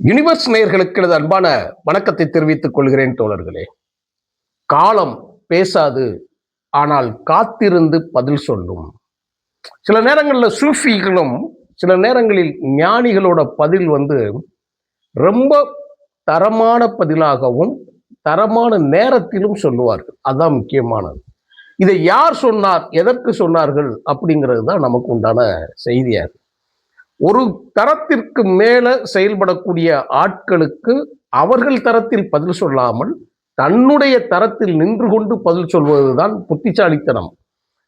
Universe நேயர்களுக்கு எனது அன்பான வணக்கத்தை தெரிவித்துக் கொள்கிறேன் தோழர்களே. காலம் பேசாது, ஆனால் காத்திருந்து பதில் சொல்லும். சில நேரங்களில் சூஃபிகளும் சில நேரங்களில் ஞானிகளோட பதில் ரொம்ப தரமான பதிலாகவும் தரமான நேரத்திலும் சொல்லுவார்கள். அதுதான் முக்கியமானது. இதை யார் சொன்னார், எதற்கு சொன்னார்கள் அப்படிங்கிறது தான் நமக்கு உண்டான செய்தியாக. ஒரு தரத்திற்கு மேல செயல்படக்கூடிய ஆட்களுக்கு அவர்கள் தரத்தில் பதில் சொல்லாமல் தன்னுடைய தரத்தில் நின்று கொண்டு பதில் சொல்வதுதான் புத்திசாலித்தனம்.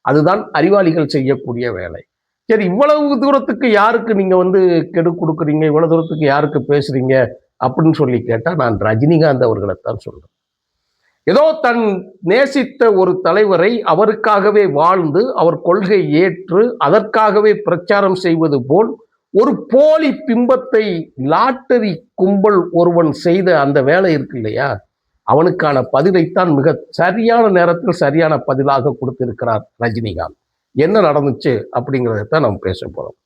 அதுதான் அறிவாளிகள் செய்யக்கூடிய வேலை. சரி, இவ்வளவு தூரத்துக்கு யாருக்கு நீங்க கெடு கொடுக்குறீங்க, இவ்வளவு தூரத்துக்கு யாருக்கு பேசுறீங்க அப்படின்னு சொல்லி கேட்டா நான் ரஜினிகாந்த் அவர்களைத்தான் சொல்றேன். ஏதோ தன் நேசித்த ஒரு தலைவரை அவருக்காகவே வாழ்ந்து அவர் கொள்கை ஏற்று அதற்காகவே பிரச்சாரம் செய்வது போல் ஒரு போலி பிம்பத்தை லாட்டரி கும்பல் ஒருவன் செய்த அந்த வேலை இருக்கு இல்லையா, அவனுக்கான பதிலைத்தான் மிக சரியான நேரத்தில் சரியான பதிலாக கொடுத்திருக்கிறார் ரஜினிகாந்த். என்ன நடந்துச்சு அப்படிங்கிறதான் நம்ம பேச போறோம்.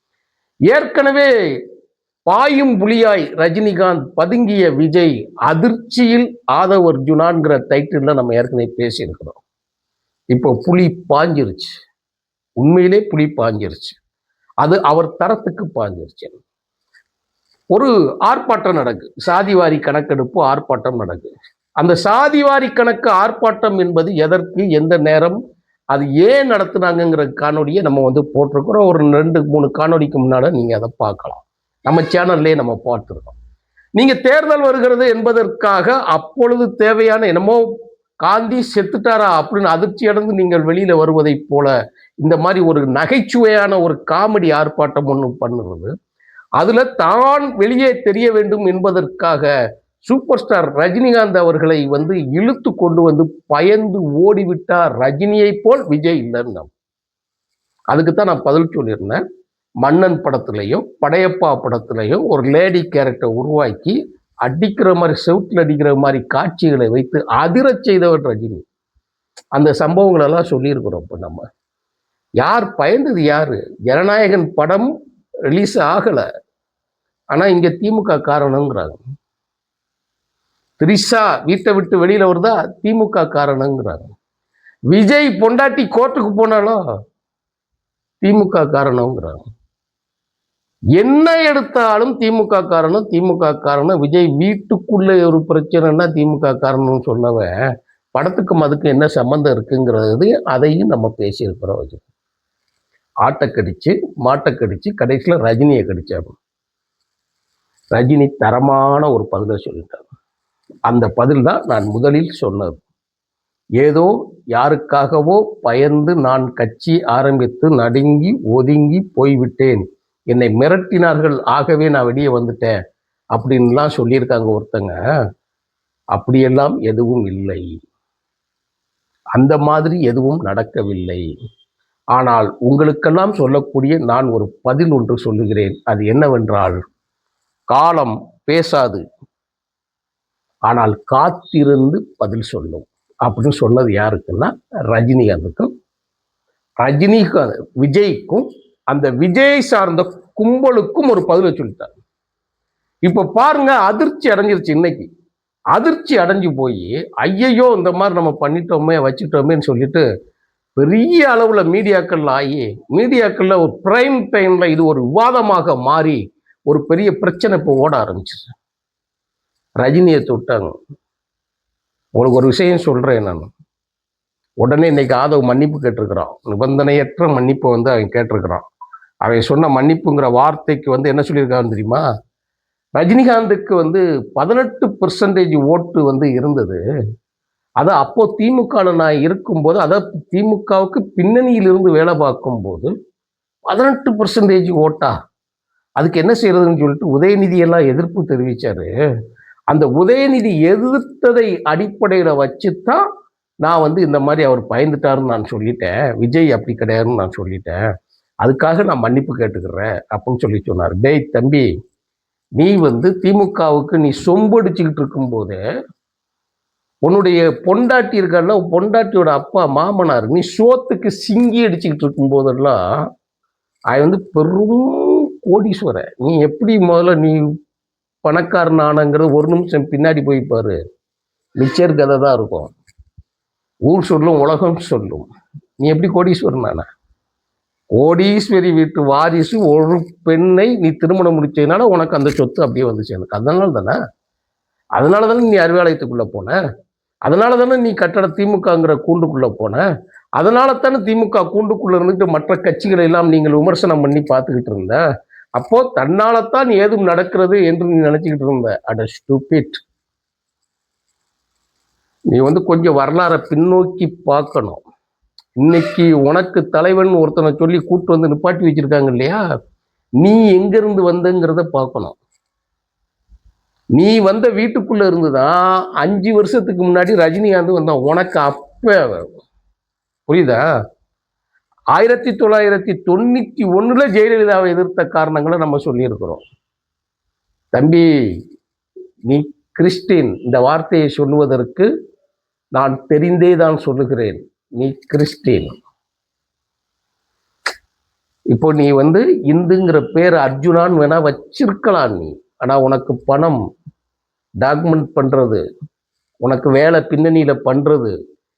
ஏற்கனவே பாயும் புலியாய் ரஜினிகாந்த் பதுங்கிய விஜய் அதிர்ச்சியில் ஆதவ் அர்ஜுனான்கிற டைட்டில் நம்ம ஏற்கனவே பேசியிருக்கிறோம். இப்போ புலி பாஞ்சிருச்சு, உண்மையிலே புலி பாஞ்சிருச்சு. அது அவர் தரத்துக்கு பாஞ்சிருச்சு. ஒரு ஆர்ப்பாட்டம் நடக்கு, சாதிவாரி கணக்கெடுப்பு ஆர்ப்பாட்டம் நடக்கு. அந்த சாதிவாரி கணக்கு ஆர்ப்பாட்டம் என்பது எதற்கு, எந்த நேரம், அது ஏன் நடத்துனாங்கிற காணொலியை நம்ம போட்டிருக்கிறோம். ஒரு 2-3 காணொலிக்கு முன்னாடி நீங்க அதை பார்க்கலாம். நம்ம சேனல்லே நம்ம பார்த்துருக்கோம். நீங்க தேர்தல் வருகிறது என்பதற்காக அப்பொழுது தேவையான என்னமோ காந்தி செத்துட்டாரா அப்படின்னு அதிர்ச்சி அடைந்து நீங்கள் வெளியில வருவதை போல இந்த மாதிரி ஒரு நகைச்சுவையான ஒரு காமெடி ஆர்ப்பாட்டம் ஒன்று பண்ணுறது, அதுல தான் வெளியே தெரிய வேண்டும் என்பதற்காக சூப்பர் ஸ்டார் ரஜினிகாந்த் அவர்களை இழுத்து கொண்டு பயந்து ஓடிவிட்டார். ரஜினியை போல் விஜய் இல்லைன்னு அதுக்குத்தான் நான் பதில் சொல்லியிருந்தேன். மன்னன் படத்திலையும் படையப்பா படத்திலையும் ஒரு லேடி கேரக்டர் உருவாக்கி அடிக்கிற மாதிரி, செவுட்டில் அடிக்கிற மாதிரி காட்சிகளை வைத்து அதிரச் செய்தவர் ரஜினி. அந்த சம்பவங்கள் எல்லாம் சொல்லியிருக்கிறோம். இப்போ நம்ம யார் பயந்தது, யாரு? ஜனநாயகன் படம் ரிலீஸ் ஆகல, ஆனா இங்க திமுக காரணங்கிறாங்க. திரிஷா வீட்டை விட்டு வெளியில வருதா, திமுக காரணங்கிறாங்க. விஜய் பொண்டாட்டி கோர்ட்டுக்கு போனாலும் திமுக காரணங்கிறாங்க. என்ன எடுத்தாலும் திமுக காரணம், திமுக காரணம். விஜய் வீட்டுக்குள்ள ஒரு பிரச்சனைனா திமுக காரணம்னு சொன்னவன் படத்துக்கும் அதுக்கு என்ன சம்பந்தம் இருக்குங்கிறது அதையும் நம்ம பேசியிருக்கிறோம். ஆட்டை கடிச்சு மாட்டை கடிச்சு கடைசியில் ரஜினியை கடிச்சாங்க. ரஜினி தரமான ஒரு பதிலை சொல்லிட்டாங்க. அந்த பதில் தான் நான் முதலில் சொன்னது. ஏதோ யாருக்காகவோ பயந்து நான் கட்சி ஆரம்பித்து நடுங்கி ஒதுங்கி போய்விட்டேன், என்னை மிரட்டினார்கள், ஆகவே நான் வெளியே வந்துட்டேன் அப்படின்லாம் சொல்லியிருக்காங்க ஒருத்தங்க. அப்படியெல்லாம் எதுவும் இல்லை, அந்த மாதிரி எதுவும் நடக்கவில்லை. ஆனால் உங்களுக்கெல்லாம் சொல்லக்கூடிய நான் ஒரு பதில் ஒன்று சொல்லுகிறேன். அது என்னவென்றால், காலம் பேசாது, ஆனால் காத்திருந்து பதில் சொல்லும் அப்படின்னு சொன்னது யாருக்குன்னா ரஜினிகாந்துக்கும். ரஜினிகாந்த் விஜய்க்கும் அந்த விஜய் சார்ந்த கும்பலுக்கும் ஒரு பதிலை சொல்லிட்டார். இப்ப பாருங்க, அதிர்ச்சி அடைஞ்சிருச்சு. இன்னைக்கு அதிர்ச்சி அடைஞ்சு போய் ஐயையோ இந்த மாதிரி நம்ம பண்ணிட்டோமே வச்சுட்டோமேன்னு சொல்லிட்டு பெரிய அளவுல மீடியாக்கள் ஆகி, மீடியாக்கள்ல ஒரு பிரைம் டைம்ல இது ஒரு விவாதமாக மாறி ஒரு பெரிய பிரச்சனை இப்போ ஓட ஆரம்பிச்சிச்சு. ரஜினியை தொட்டாங்க. உங்களுக்கு ஒரு விஷயம் சொல்றேன் நான். உடனே இன்னைக்கு ஆதவ் மன்னிப்பு கேட்டிருக்கிறான். நிபந்தனையற்ற மன்னிப்பு அவன் கேட்டிருக்கிறான். அவன் சொன்ன மன்னிப்புங்கிற வார்த்தைக்கு என்ன சொல்லியிருக்கான்னு தெரியுமா? ரஜினிகாந்துக்கு 18% ஓட்டு இருந்தது. அது அப்போ திமுக நான் இருக்கும்போது, அதாவது திமுகவுக்கு பின்னணியில் இருந்து வேலை பார்க்கும்போது 18% ஓட்டா, அதுக்கு என்ன செய்யறதுன்னு சொல்லிட்டு உதயநிதி எல்லாம் எதிர்ப்பு தெரிவிச்சாரு. அந்த உதயநிதி எதிர்த்ததை அடிப்படையில வச்சுதான் நான் இந்த மாதிரி அவர் பயந்துட்டாருன்னு நான் சொல்லிட்டேன். விஜய் அப்படி கிடையாதுன்னு நான் சொல்லிட்டேன். அதுக்காக நான் மன்னிப்பு கேட்டுக்கிறேன் அப்படின்னு சொல்லி சொன்னார். டேய் தம்பி, நீ திமுகவுக்கு நீ சொம்படிச்சுக்கிட்டு இருக்கும்போது உன்னுடைய பொண்டாட்டி இருக்கா, பொண்டாட்டியோட அப்பா மாமனார், நீ சோத்துக்கு சிங்கி அடிச்சுக்கிட்டு இருக்கும் போதெல்லாம் அவன் பெரும் கோடீஸ்வரன். நீ எப்படி முதல்ல நீ பணக்காரன் ஆனங்கிறது ஒரு நிமிஷம் பின்னாடி போய் பாரு, மிச்சர் கதை தான் இருக்கும். ஊர் சொல்லும், உலகம் சொல்லும். நீ எப்படி கோடீஸ்வரன் ஆன? கோடீஸ்வரி வீட்டு வாரிசு ஒரு பெண்ணை நீ திருமணம் முடிச்சதுனால உனக்கு அந்த சொத்து அப்படியே வந்துச்சு. எனக்கு அதனால தானே நீ அறிவாலயத்துக்குள்ள போன, அதனால தானே நீ கட்டட திமுகங்கிற கூண்டுக்குள்ள போன, அதனால தானே திமுக கூண்டுக்குள்ள இருந்துட்டு மற்ற கட்சிகளை எல்லாம் நீங்கள் விமர்சனம் பண்ணி பார்த்துக்கிட்டு இருந்த. அப்போ தன்னால்தான் ஏதும் நடக்கிறது என்று நீ நினைச்சுக்கிட்டு இருந்த. அட ஸ்டூபிட். நீ கொஞ்சம் வரலாறை பின்னோக்கி பார்க்கணும். இன்னைக்கு உனக்கு தலைவன் ஒருத்தனை சொல்லி கூட்டு நிப்பாட்டி வச்சிருக்காங்க இல்லையா, நீ எங்கிருந்து வந்தங்கிறத பார்க்கணும். நீ வந்த வீட்டுக்குள்ள இருந்துதான் 5 வருஷத்துக்கு முன்னாடி ரஜினிகாந்த் வந்தான். உனக்கு அப்ப புரியுதா? 1991 ஜெயலலிதாவை எதிர்த்த காரணங்களை நம்ம சொல்லியிருக்கிறோம். தம்பி, நீ கிறிஸ்டின், இந்த வார்த்தையை சொல்லுவதற்கு நான் தெரிந்தே தான் சொல்லுகிறேன். நீ கிறிஸ்டின். இப்போ நீ இந்துங்கிற பேர் அர்ஜுனான்னு வேணா வச்சிருக்கலாம் நீ. ஆனா உனக்கு பணம், டாக்குமெண்ட் பண்றது, உனக்கு வேலை பின்னணியில பண்றது,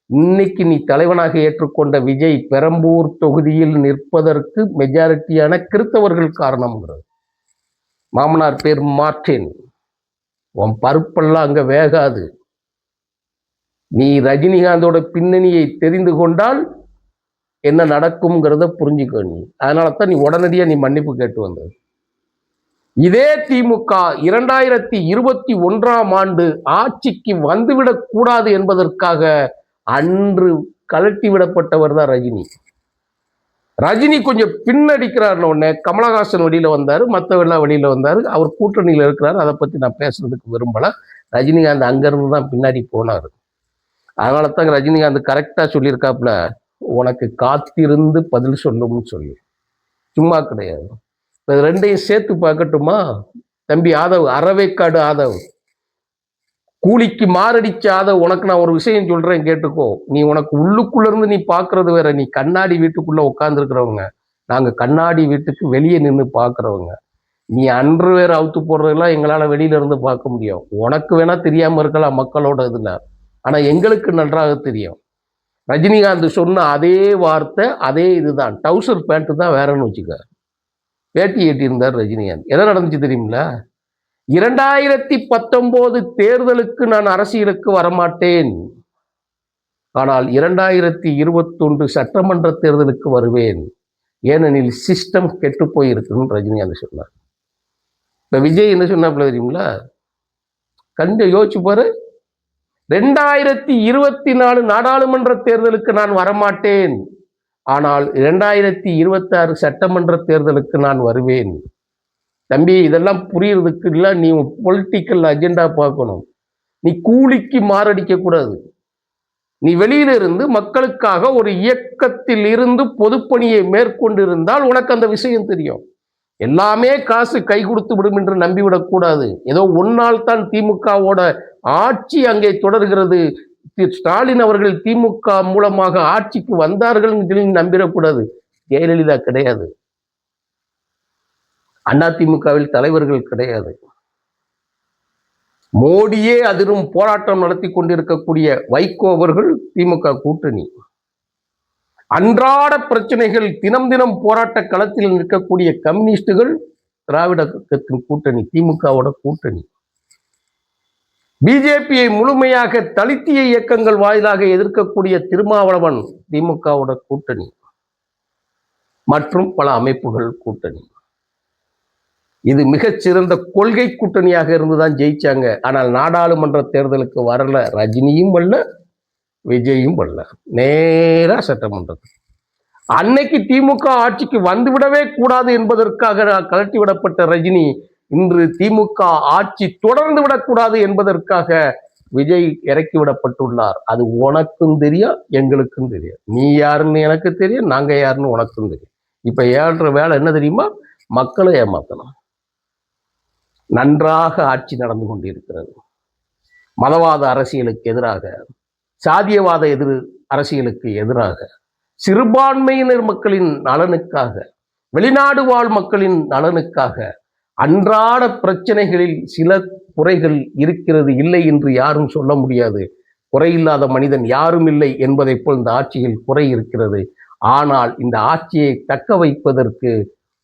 இன்னைக்கு நீ தலைவனாக ஏற்றுக்கொண்ட விஜய் பெரம்பூர் தொகுதியில் நிற்பதற்கு மெஜாரிட்டியான கிறிஸ்தவர்கள் காரணம்ங்கிறது. மாமனார் பேர் மார்டின். உன் பருப்பெல்லாம் அங்க வேகாது. நீ ரஜினிகாந்தோட பின்னணியை தெரிந்து கொண்டால் என்ன நடக்கும்ங்கிறத புரிஞ்சுக்க நீ. அதனால தான் நீ உடனடியா நீ மன்னிப்பு கேட்டு வந்தது. இதே திமுக 2021 ஆட்சிக்கு வந்துவிடக் கூடாது என்பதற்காக அன்று கலட்டி விடப்பட்டவர் தான் ரஜினி. ரஜினி கொஞ்சம் பின்னடிக்கிறார் உடனே கமலஹாசன் வெளியில வந்தாரு, மற்றவெல்லாம் வெளியில வந்தாரு. அவர் கூட்டணியில் இருக்கிறாரு. அதை பத்தி நான் பேசுறதுக்கு விரும்பல. ரஜினிகாந்த் அங்கிருந்து தான் பின்னாடி போனாரு. அதனால தான் ரஜினிகாந்த் கரெக்டா சொல்லியிருக்காப்புல, உனக்கு காத்திருந்து பதில் சொல்லும்னு சொல்லி. சும்மா கிடையாது. இது ரெண்டையும் சேர்த்து பார்க்கட்டுமா? தம்பி ஆதவ், அறவேக்காடு ஆதவ், கூலிக்கு மாரடிச்ச ஆதவ், உனக்கு நான் ஒரு விஷயம் சொல்றேன் கேட்டுக்கோ. நீ உனக்கு உள்ளுக்குள்ள இருந்து நீ பாக்குறது வேற. நீ கண்ணாடி வீட்டுக்குள்ள உட்கார்ந்து இருக்கிறவங்க, நாங்க கண்ணாடி வீட்டுக்கு வெளியே நின்று பாக்குறவங்க. நீ அன்று வேற அவுத்து போடுறதெல்லாம் எங்களால வெளியில இருந்து பார்க்க முடியும். உனக்கு வேணா தெரியாம இருக்கலாம் மக்களோட இதுல, ஆனா எங்களுக்கு நன்றாக தெரியும். ரஜினிகாந்த் சொன்ன அதே வார்த்தை, அதே இதுதான். டவுசர் பேண்ட் தான் வேறன்னு வச்சுக்க. பேட்டி ஏற்றியிருந்தார் ரஜினிகாந்த். என்ன நடந்துச்சு தெரியுங்களா? 2019 தேர்தலுக்கு நான் அரசியலுக்கு வரமாட்டேன், ஆனால் 2021 சட்டமன்ற தேர்தலுக்கு வருவேன், ஏனெனில் சிஸ்டம் கெட்டு போயிருக்குன்னு ரஜினிகாந்த் சொன்னார். இப்ப விஜய் என்ன சொன்னாப்புல தெரியுங்களா? கொஞ்சம் யோசிச்சு பாரு. 2024 நாடாளுமன்ற தேர்தலுக்கு நான் வரமாட்டேன், ஆனால் 2026 சட்டமன்ற தேர்தலுக்கு நான் வருவேன். தம்பி, இதெல்லாம் புரியறதுக்கு இல்ல, நீ பொலிட்டிக்கல் அஜெண்டா பார்க்கணும். நீ கூலிக்கு மாரடிக்க கூடாது. நீ வெளியில இருந்து மக்களுக்காக ஒரு இயக்கத்தில் இருந்து பொதுப்பணியை மேற்கொண்டிருந்தால் உனக்கு அந்த விஷயம் தெரியும். எல்லாமே காசு கை கொடுத்து விடும் என்று நம்பிவிடக் கூடாது. ஏதோ ஒன்னால் தான் திமுகவோட ஆட்சி அங்கே தொடர்கிறது, ஸ்டாலின் அவர்கள் திமுக மூலமாக ஆட்சிக்கு வந்தார்கள் நம்பிடக்கூடாது. ஜெயலலிதா கிடையாது, அதிமுகவில் தலைவர்கள் கிடையாது. மோடியே அதிரும் போராட்டம் நடத்தி கொண்டிருக்கக்கூடிய வைகோ அவர்கள் திமுக கூட்டணி. அன்றாட பிரச்சனைகள் தினம் தினம் போராட்ட களத்தில் நிற்கக்கூடிய கம்யூனிஸ்டுகள் திராவிட கழகத்தின் கூட்டணி, திமுகவோட கூட்டணி. பிஜேபியை முழுமையாக தலித்திய இயக்கங்கள் வாயிலாக எதிர்க்கக்கூடிய திருமாவளவன் திமுகவோட கூட்டணி மற்றும் பல அமைப்புகள் கூட்டணி. இது மிகச்சிறந்த கொள்கை கூட்டணியாக இருந்துதான் ஜெயிச்சாங்க. ஆனால் நாடாளுமன்ற தேர்தலுக்கு வரல. ரஜினியும் வரல, விஜயும் வரல. நேரா சட்டமன்றத்துக்கு. அன்னைக்கு திமுக ஆட்சிக்கு வந்துவிடவே கூடாது என்பதற்காக கலட்டி விடப்பட்ட ரஜினி இன்று திமுக ஆட்சி தொடர்ந்து விடக்கூடாது என்பதற்காக விஜய் இறக்கி விடப்பட்டுள்ளார். அது உனக்கும் தெரியும், எங்களுக்கும் தெரியும். நீ யாருன்னு எனக்கு தெரியும், நாங்க யாருன்னு உனக்கும் தெரியும். இப்ப ஏழ்ற வேலை என்ன தெரியுமா? மக்களை ஏமாத்தணும். நன்றாக ஆட்சி நடந்து கொண்டிருக்கிறது. மதவாத அரசியலுக்கு எதிராக, சாதியவாத அரசியலுக்கு எதிராக, சிறுபான்மையினர் மக்களின் நலனுக்காக, வெளிநாடு வாழ் மக்களின் நலனுக்காக அன்றாட பிரச்சனைகளில் சில குறைகள் இருக்கிறது, இல்லை என்று யாரும் சொல்ல முடியாது. குறையில்லாத மனிதன் யாரும் இல்லை என்பதைப் போல் இந்த ஆட்சியில் குறை இருக்கிறது. ஆனால் இந்த ஆட்சியை தக்க வைப்பதற்கு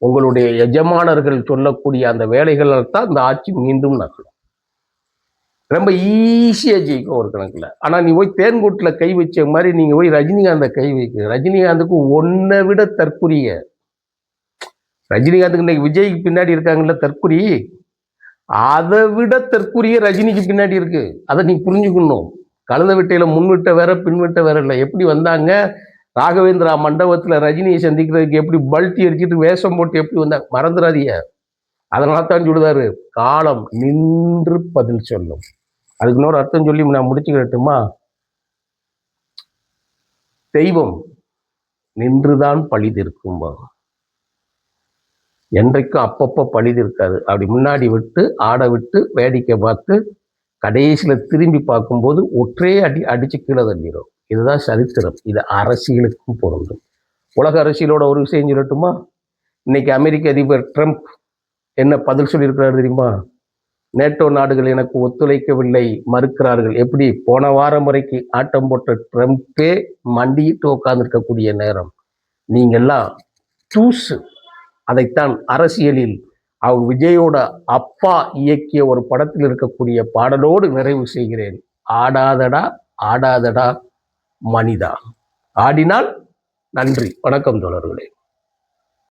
உங்களுடைய எஜமானர்கள் சொல்லக்கூடிய அந்த வேலைகளால் தான் இந்த ஆட்சி மீண்டும் நகரும். ரொம்ப ஈஸியா ஜெயிக்கும் ஒரு கணக்குல. ஆனா நீ போய் தேன்கூட்டுல கை வச்ச மாதிரி நீங்க போய் ரஜினிகாந்த கை வைக்க, ரஜினிகாந்துக்கு ஒன்னை விட தற்குறிய. ரஜினிகாந்துக்கு இன்னைக்கு விஜய்க்கு பின்னாடி இருக்காங்கல்ல தற்குறி, அதை விட தற்குறிய ரஜினிக்கு பின்னாடி இருக்கு. அதை நீ புரிஞ்சுக்கணும். கலந்த விட்டையில முன்விட்ட வேற பின்விட்ட வேற இல்லை. எப்படி வந்தாங்க ராகவேந்திரா மண்டபத்துல ரஜினியை சந்திக்கிறதுக்கு, எப்படி பல்ட்டி அடிச்சுட்டு வேஷம் போட்டு எப்படி வந்தாங்க மறந்துடாதீங்க. அதனால தான் சொல்லுதாரு, காலம் நின்று பதில் சொல்லும். அதுக்கு இன்னொரு அர்த்தம் சொல்லி நான் முடிச்சுக்கிட்டுமா, தெய்வம் நின்றுதான் பழிதிருக்கும். என்றைக்கும் அப்பப்போ பழிது இருக்காது. அப்படி முன்னாடி விட்டு ஆட விட்டு வேடிக்கை பார்த்து கடைசியில திரும்பி பார்க்கும்போது ஒற்றே அடிச்சு கீழே தள்ளிடும். இதுதான் சரித்திரம். இது அரசியலுக்கும் பொருந்தும். உலக அரசியலோட ஒரு விஷயம் சொல்லட்டுமா? இன்னைக்கு அமெரிக்க அதிபர் ட்ரம்ப் என்ன பதில் சொல்லியிருக்கிறாரு தெரியுமா? நேட்டோ நாடுகள் எனக்கு ஒத்துழைக்கவில்லை, மறுக்கிறார்கள். எப்படி போன வாரம் வரைக்கும் ஆட்டம் போட்ட ட்ரம்ப்பே மண்டிட்டு உட்கார்ந்துருக்கக்கூடிய நேரம் நீங்கெல்லாம் தூசு. அதைத்தான் அரசியலில் அவர் விஜயோட அப்பா இயக்கிய ஒரு படத்தில் இருக்கக்கூடிய பாடலோடு நிறைவு செய்கிறேன். ஆடாதடா ஆடாதடா மனிதா. ஆடினால் நன்றி. வணக்கம் தோழர்களே.